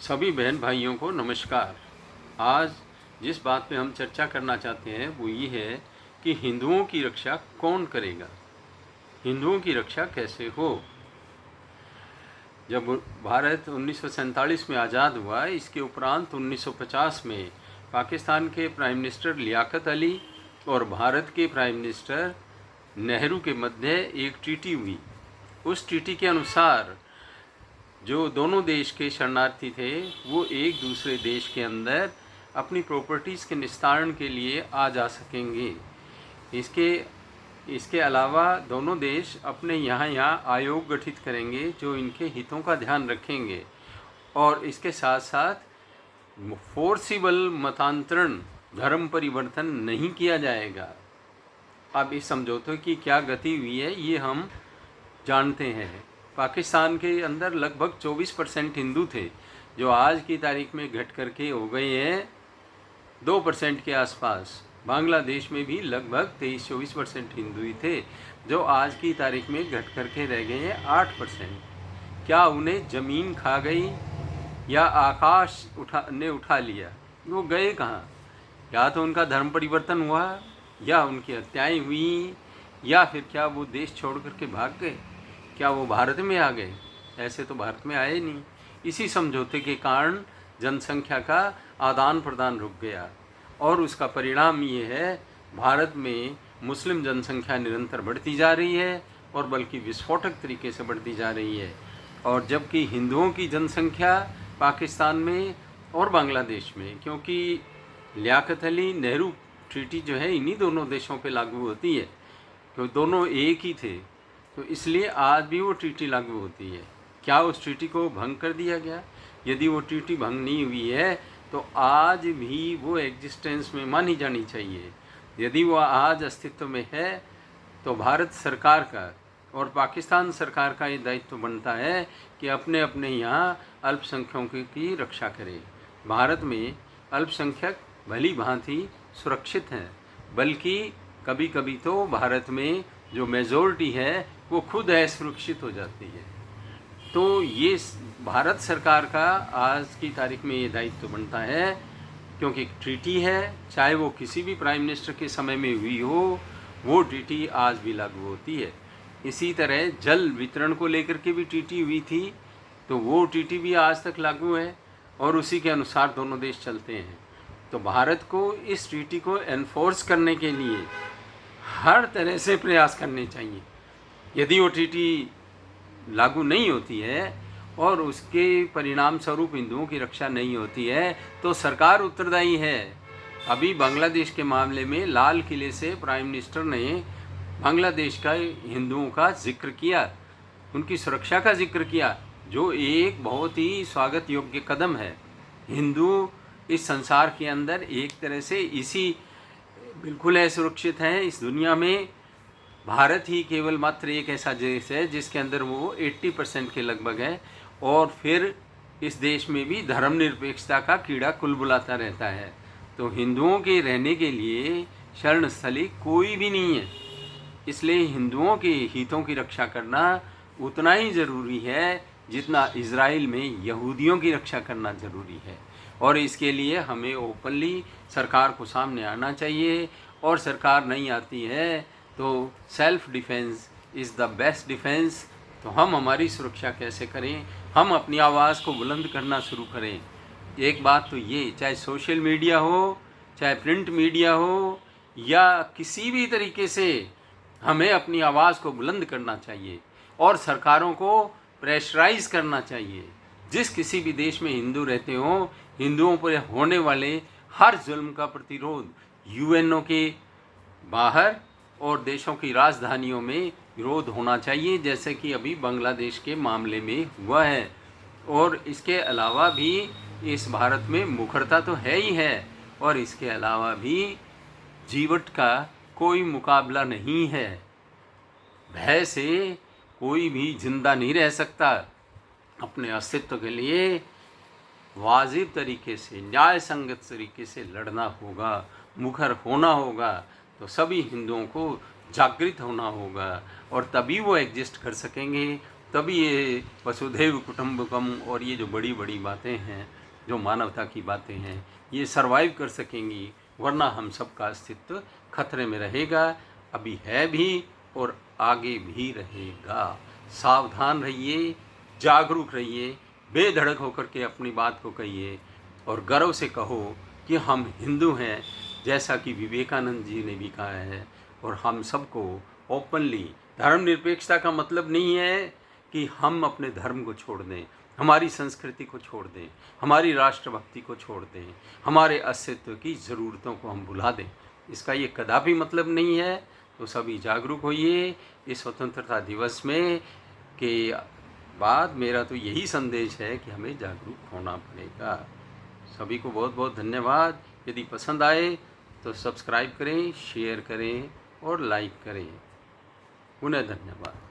सभी बहन भाइयों को नमस्कार। आज जिस बात पे हम चर्चा करना चाहते हैं वो ये है कि हिंदुओं की रक्षा कौन करेगा, हिंदुओं की रक्षा कैसे हो। जब भारत 1947 में आज़ाद हुआ, इसके उपरांत 1950 में पाकिस्तान के प्राइम मिनिस्टर लियाकत अली और भारत के प्राइम मिनिस्टर नेहरू के मध्य एक ट्रीटी हुई। उस ट्रीटी के अनुसार जो दोनों देश के शरणार्थी थे वो एक दूसरे देश के अंदर अपनी प्रॉपर्टीज़ के निस्तारण के लिए आ जा सकेंगे। इसके अलावा दोनों देश अपने यहाँ आयोग गठित करेंगे जो इनके हितों का ध्यान रखेंगे, और इसके साथ साथ फोर्सिबल मतांतरण, धर्म परिवर्तन नहीं किया जाएगा। अब इस समझौते की क्या गति हुई है ये हम जानते हैं। पाकिस्तान के अंदर लगभग 24% हिंदू थे, जो आज की तारीख में घट करके हो गए हैं 2% के आसपास। बांग्लादेश में भी लगभग 23-24% हिंदू ही थे, जो आज की तारीख में घट करके रह गए हैं 8%। क्या उन्हें ज़मीन खा गई या आकाश उठा लिया? वो गए कहाँ? या तो उनका धर्म परिवर्तन हुआ, या उनकी हत्याएं हुई, या फिर क्या वो देश छोड़ करके भाग गए? क्या वो भारत में आ गए? ऐसे तो भारत में आए नहीं। इसी समझौते के कारण जनसंख्या का आदान प्रदान रुक गया, और उसका परिणाम ये है भारत में मुस्लिम जनसंख्या निरंतर बढ़ती जा रही है, और बल्कि विस्फोटक तरीके से बढ़ती जा रही है। और जबकि हिंदुओं की जनसंख्या पाकिस्तान में और बांग्लादेश में, क्योंकि लियाकत अली नेहरू ट्रीटी जो है इन्हीं दोनों देशों पे लागू होती है, क्योंकि दोनों एक ही थे, तो इसलिए आज भी वो ट्रीटी लागू होती है। क्या उस ट्रीटी को भंग कर दिया गया? यदि वो ट्रीटी भंग नहीं हुई है तो आज भी वो एग्जिस्टेंस में मानी जानी चाहिए। यदि वो आज अस्तित्व में है तो भारत सरकार का और पाकिस्तान सरकार का ये दायित्व बनता है कि अपने अपने यहाँ अल्पसंख्यकों की रक्षा करे। भारत में अल्पसंख्यक भली भांति सुरक्षित हैं, बल्कि कभी कभी तो भारत में जो मेजॉरिटी है वो खुद असुरक्षित हो जाती है। तो ये भारत सरकार का आज की तारीख में ये दायित्व बनता है, क्योंकि एक ट्रीटी है, चाहे वो किसी भी प्राइम मिनिस्टर के समय में हुई हो, वो ट्रीटी आज भी लागू होती है। इसी तरह जल वितरण को लेकर के भी ट्रीटी हुई थी, तो वो ट्रीटी भी आज तक लागू है, और उसी के अनुसार दोनों देश चलते हैं। तो भारत को इस ट्रीटी को एनफोर्स करने के लिए हर तरह से प्रयास करने चाहिए। यदि वो ट्रीटी लागू नहीं होती है और उसके परिणाम स्वरूप हिंदुओं की रक्षा नहीं होती है तो सरकार उत्तरदायी है। अभी बांग्लादेश के मामले में लाल किले से प्राइम मिनिस्टर ने बांग्लादेश का हिंदुओं का जिक्र किया, उनकी सुरक्षा का जिक्र किया, जो एक बहुत ही स्वागत योग्य कदम है। हिंदू इस संसार के अंदर एक तरह से इसी बिल्कुल असुरक्षित हैं। इस दुनिया में भारत ही केवल मात्र एक ऐसा देश है जिसके अंदर वो 80% के लगभग है, और फिर इस देश में भी धर्मनिरपेक्षता का कीड़ा कुलबुलाता रहता है। तो हिंदुओं के रहने के लिए शरण स्थली कोई भी नहीं है, इसलिए हिंदुओं के हितों की रक्षा करना उतना ही ज़रूरी है जितना इज़राइल में यहूदियों की रक्षा करना ज़रूरी है। और इसके लिए हमें ओपनली सरकार को सामने आना चाहिए, और सरकार नहीं आती है तो self defence is the best defence. तो हम हमारी सुरक्षा कैसे करें? हम अपनी आवाज़ को बुलंद करना शुरू करें। एक बात तो ये, चाहे सोशल मीडिया हो, चाहे प्रिंट मीडिया हो, या किसी भी तरीके से हमें अपनी आवाज़ को बुलंद करना चाहिए और सरकारों को प्रेशराइज करना चाहिए। जिस किसी भी देश में हिंदू रहते हों, हिंदुओं पर होने वाले हर जुल्म का प्रतिरोध यूएनओ के बाहर और देशों की राजधानियों में विरोध होना चाहिए, जैसे कि अभी बांग्लादेश के मामले में हुआ है। और इसके अलावा भी इस भारत में मुखरता तो है ही है, और इसके अलावा भी जीवट का कोई मुकाबला नहीं है। भय से कोई भी जिंदा नहीं रह सकता। अपने अस्तित्व के लिए वाजिब तरीके से, न्याय संगत तरीके से लड़ना होगा, मुखर होना होगा। तो सभी हिंदुओं को जागृत होना होगा, और तभी वो एग्जिस्ट कर सकेंगे, तभी ये वसुधैव कुटुंबकम और ये जो बड़ी बड़ी बातें हैं, जो मानवता की बातें हैं, ये सरवाइव कर सकेंगी, वरना हम सबका अस्तित्व खतरे में रहेगा। अभी है भी और आगे भी रहेगा। सावधान रहिए, जागरूक रहिए, बेधड़क होकर के अपनी बात को कहिए और गर्व से कहो कि हम हिंदू हैं, जैसा कि विवेकानंद जी ने भी कहा है। और हम सबको ओपनली, धर्मनिरपेक्षता का मतलब नहीं है कि हम अपने धर्म को छोड़ दें, हमारी संस्कृति को छोड़ दें, हमारी राष्ट्रभक्ति को छोड़ दें, हमारे अस्तित्व की ज़रूरतों को हम भुला दें। इसका ये कदापि मतलब नहीं है। तो सभी जागरूक होइए इस स्वतंत्रता दिवस में के बाद मेरा तो यही संदेश है कि हमें जागरूक होना पड़ेगा। सभी को बहुत बहुत धन्यवाद। यदि पसंद आए तो सब्सक्राइब करें, शेयर करें और लाइक करें। पुनः धन्यवाद।